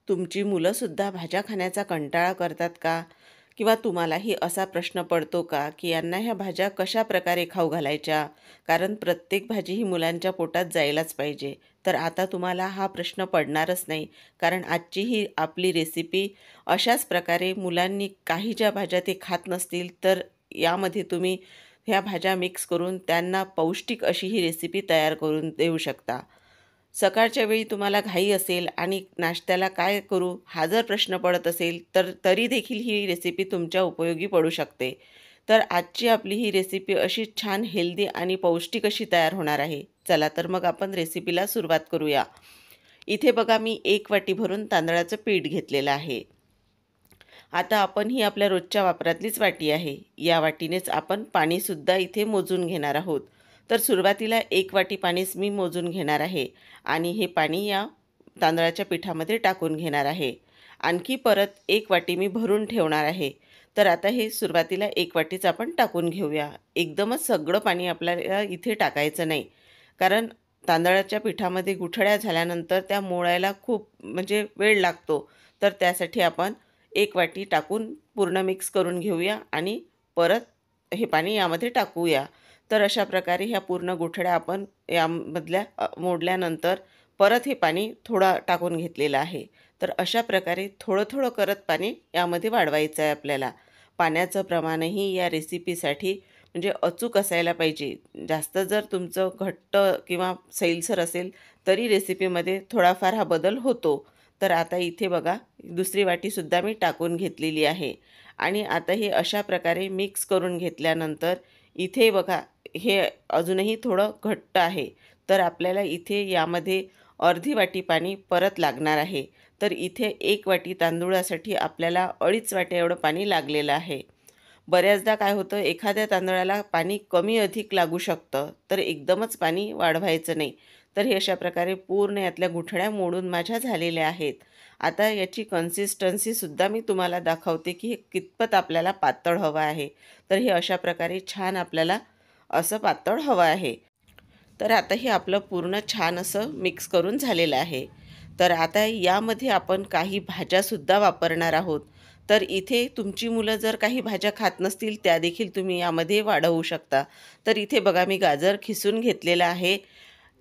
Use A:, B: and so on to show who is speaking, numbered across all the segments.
A: तुमची मुलंसुद्धा भाज्या खाण्याचा कंटाळा करतात का? किंवा तुम्हालाही असा प्रश्न पडतो का, की यांना ह्या भाज्या कशाप्रकारे खाऊ घालायच्या? कारण प्रत्येक भाजी ही मुलांच्या पोटात जायलाच पाहिजे. तर आता तुम्हाला हा प्रश्न पडणारच नाही. कारण आजची ही आपली रेसिपी अशाच प्रकारे मुलांनी काही ज्या भाज्या ते खात नसतील, तर यामध्ये तुम्ही ह्या भाज्या मिक्स करून त्यांना पौष्टिक अशी ही रेसिपी तयार करून देऊ शकता. सकाळच्या वेळी तुम्हाला घाई असेल आणि नाश्त्याला काय करू हा जर प्रश्न पडत असेल तर तरी देखील ही रेसिपी तुमच्या उपयोगी पडू शकते. तर आजची आपली ही रेसिपी अशी छान हेल्दी आणि पौष्टिक अशी तयार होणार आहे. चला तर मग आपण रेसिपीला सुरुवात करूया. इथे बघा मी 1 वाटी भरून तांदळाचं पीठ घेतलेलं आहे. आता आपण ही आपल्या रोजच्या वापरातलीच वाटी आहे. या वाटीनेच आपण पाणीसुद्धा इथे मोजून घेणार आहोत. तर सुरुवातीला 1 वाटी पाणीच मी मोजून घेणार आहे आणि हे पाणी या तांदळाच्या पिठामध्ये टाकून घेणार आहे. आणखी परत 1 वाटी मी भरून ठेवणार आहे. तर आता हे सुरुवातीला 1 वाटीच आपण टाकून घेऊया. एकदमच सगळं पाणी आपल्याला इथे टाकायचं नाही. कारण तांदळाच्या पिठामध्ये गुठळ्या झाल्यानंतर त्या मोडायला खूप म्हणजे वेळ लागतो. तर त्यासाठी आपण 1 वाटी टाकून पूर्ण मिक्स करून घेऊया आणि परत हे पाणी यामध्ये टाकूया. तर अशा प्रकारे ह्या पूर्ण गुठळ्या आपण यामधल्या मोडल्यानंतर परत हे पाणी थोडं टाकून घेतलेलं आहे. तर अशा प्रकारे थोडं-थोडं करत पाणी यामध्ये वाढवायचं आहे आपल्याला. पाण्याचं प्रमाणही या रेसिपीसाठी म्हणजे अचूक असायला पाहिजे. जास्त जर तुमचं घट्ट किंवा सैलसर असेल तरी रेसिपीमध्ये थोडाफार हा बदल होतो. तर आता इथे बघा दुसरी वाटीसुद्धा मी टाकून घेतलेली आहे आणि आता हे अशा प्रकारे मिक्स करून घेतल्यानंतर इथे बघा हे अजूनही थोडं घट्ट आहे. तर आपल्याला इथे यामध्ये अर्धी वाटी पाणी परत लागणार आहे. तर इथे 1 वाटी तांदूळासाठी आपल्याला 2.5 वाट्या एवढं पाणी लागलेलं आहे. बऱ्याचदा काय होतं एखाद्या तांदळाला पाणी कमी अधिक लागू शकतं, तर एकदमच पाणी वाढवायचं नाही. तर हे अशा प्रकारे पूर्ण यातल्या गुठळ्या मोडून माझ्या झालेल्या आहेत. आता याची कन्सिस्टन्सीसुद्धा मी तुम्हाला दाखवते, की हे कितपत आपल्याला पातळ हवं आहे. तर हे अशा प्रकारे छान आपल्याला असं पातळ हवं आहे. तर आता हे आपलं पूर्ण छान असं मिक्स करून झालेलं आहे. तर आता यामध्ये आपण काही भाज्यासुद्धा वापरणार आहोत. तर इथे तुमची मुलं जर काही भाज्या खात नसतील त्या देखील तुम्ही यामध्ये वाढवू शकता. तर इथे बघा मी गाजर खिसून घेतलेला आहे.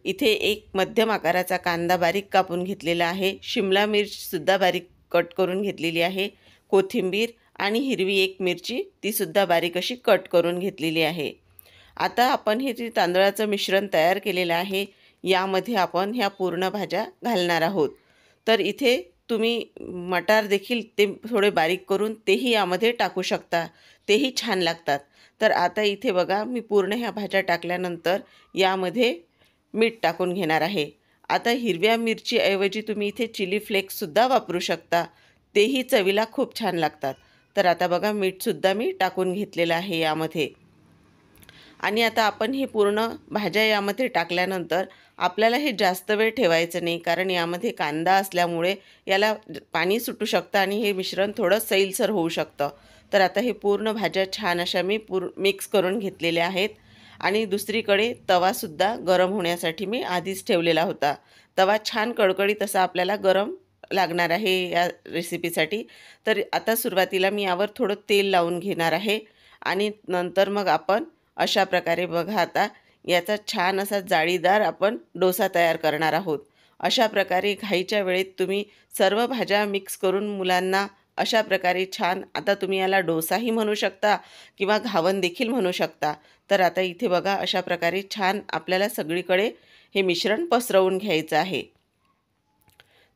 A: इथे एक मध्यम आकाराचा कांदा बारीक कापून घेतलेला आहे. शिमला मिरचसुद्धा बारीक कट करून घेतलेली आहे. कोथिंबीर आणि हिरवी एक मिरची तीसुद्धा बारीक अशी कट करून घेतलेली आहे. आता आपण हे जे तांदळाचं मिश्रण तयार केलेलं आहे यामध्ये आपण ह्या पूर्ण भाज्या घालणार आहोत. तर इथे तुम्ही मटार देखील ते थोडे बारीक करून तेही यामध्ये टाकू शकता. तेही छान लागतात. तर आता इथे बघा मी पूर्ण ह्या भाज्या टाकल्यानंतर यामध्ये मीठ टाकून घेणार आहे. आता हिरव्या मिरचीऐवजी तुम्ही इथे चिली फ्लेक्ससुद्धा वापरू शकता. तेही चवीला खूप छान लागतात. तर आता बघा मीठसुद्धा मी टाकून घेतलेलं आहे यामध्ये. आणि आता आपण हे पूर्ण भाज्या यामध्ये टाकल्यानंतर आपल्याला हे जास्त वेळ ठेवायचं नाही. कारण यामध्ये कांदा असल्यामुळे याला पाणी सुटू शकतं आणि हे मिश्रण थोडं सैलसर होऊ शकतं. तर आता हे पूर्ण भाज्या छान अशा मी मिक्स करून घेतलेल्या आहेत. आणि दुसरीकडे तवासुद्धा गरम होण्यासाठी मी आधीच ठेवलेला होता. तवा छान कडकडीत असा आपल्याला गरम लागणार आहे या रेसिपीसाठी. तर आता सुरुवातीला मी यावर थोडं तेल लावून घेणार आहे आणि नंतर मग आपण अशा प्रकारे बघा आता याचा छान असा जाळीदार आपण डोसा तयार करणार आहोत. अशा प्रकारे घाईच्या वेळेत तुम्ही सर्व भाज्या मिक्स करून मुलांना अशा प्रकारे छान आता तुम्ही याला डोसाही म्हणू शकता किंवा घावन देखील म्हणू शकता. तर आता इथे बघा अशा प्रकारे छान आपल्याला सगळीकडे हे मिश्रण पसरवून घ्यायचं आहे.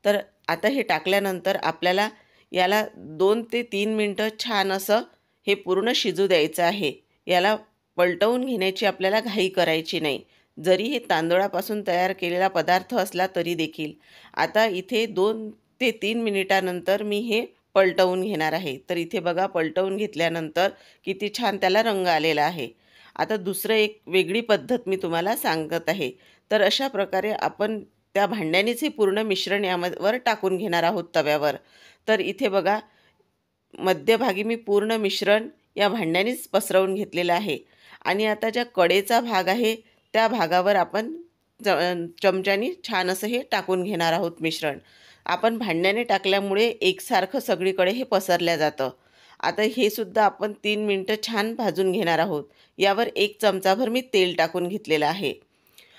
A: तर आता हे टाकल्यानंतर आपल्याला याला 2 ते 3 मिनटं छान असं हे पूर्ण शिजू द्यायचं आहे. याला पलटवून घेण्याची आपल्याला घाई करायची नाही. जरी हे तांदूळापासून तयार केलेला पदार्थ असला तरी देखील. आता इथे 2 ते 3 मिनिटानंतर मी हे पलटवून घेणार आहे. तर इथे बघा पलटवून घेतल्यानंतर किती छान त्याला रंग आलेला आहे. आता दुसरं एक वेगळी पद्धत मी तुम्हाला सांगत आहे. तर अशा प्रकारे आपण त्या भांड्यानेच हे पूर्ण मिश्रण यावर टाकून घेणार आहोत तव्यावर. तर इथे बघा मध्यभागी मी पूर्ण मिश्रण या भांड्यानेच पसरवून घेतलेलं आहे आणि आता ज्या कडेचा भाग आहे त्या भागावर आपण चमच्याने छान असं हे टाकून घेणार आहोत मिश्रण. आपण भांड्याने टाकल्यामुळे एकसारखं सगळीकडे हे पसरल्या जातं. आता हे सुद्धा आपण 3 मिनटं छान भाजून घेणार आहोत. यावर 1 चमचाभर मी तेल टाकून घेतलेलं आहे.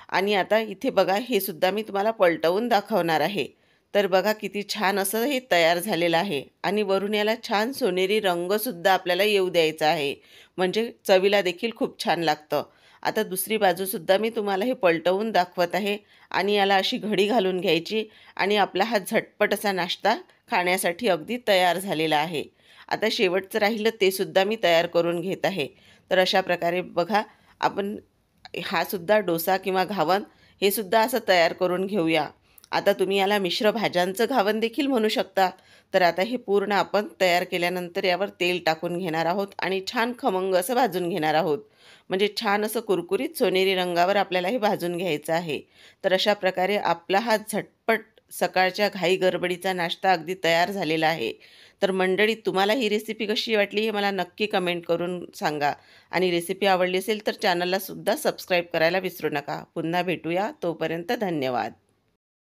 A: आणि आता इथे बघा हे सुद्धा मी तुम्हाला पलटवून दाखवणार आहे. तर बघा किती छान असं हे तयार झालेलं आहे आणि वरून याला छान सोनेरी रंगसुद्धा आपल्याला येऊ द्यायचा आहे. म्हणजे चवीला देखील खूप छान लागतं. आता दुसरी बाजूसुद्धा मी तुम्हाला हे पलटवून दाखवत आहे आणि याला अशी घडी घालून घ्यायची आणि आपला हा झटपट असा नाश्ता खाण्यासाठी अगदी तयार झालेला आहे. आता शेवटचं राहिलं ते सुद्धा मी तयार करून घेत आहे. तर अशा प्रकारे बघा आपण हा सुद्धा डोसा किंवा घावन हे सुद्धा असं तयार करून घेऊया. आता तुम्ही याला मिश्र भाज्यांचं घावन देखील म्हणू शकता. तर आता हे पूर्ण आपण तयार केल्यानंतर यावर तेल टाकून घेणार आहोत आणि छान खमंग असं भाजून घेणार आहोत. म्हणजे छान असं कुरकुरीत सोनेरी रंगावर आपल्याला हे भाजून घ्यायचं आहे. तर अशा प्रकारे आपला हा झटपट सकाळच्या घाई गडबडीचा नाश्ता अगदी तयार झालेला आहे. तर मंडळी तुम्हाला ही रेसिपी कशी वाटली हे मला नक्की कमेंट करून सांगा आणि रेसिपी आवडली असेल तर चॅनलला सुद्धा सबस्क्राईब करायला विसरू नका. पुन्हा भेटूया. तोपर्यंत धन्यवाद.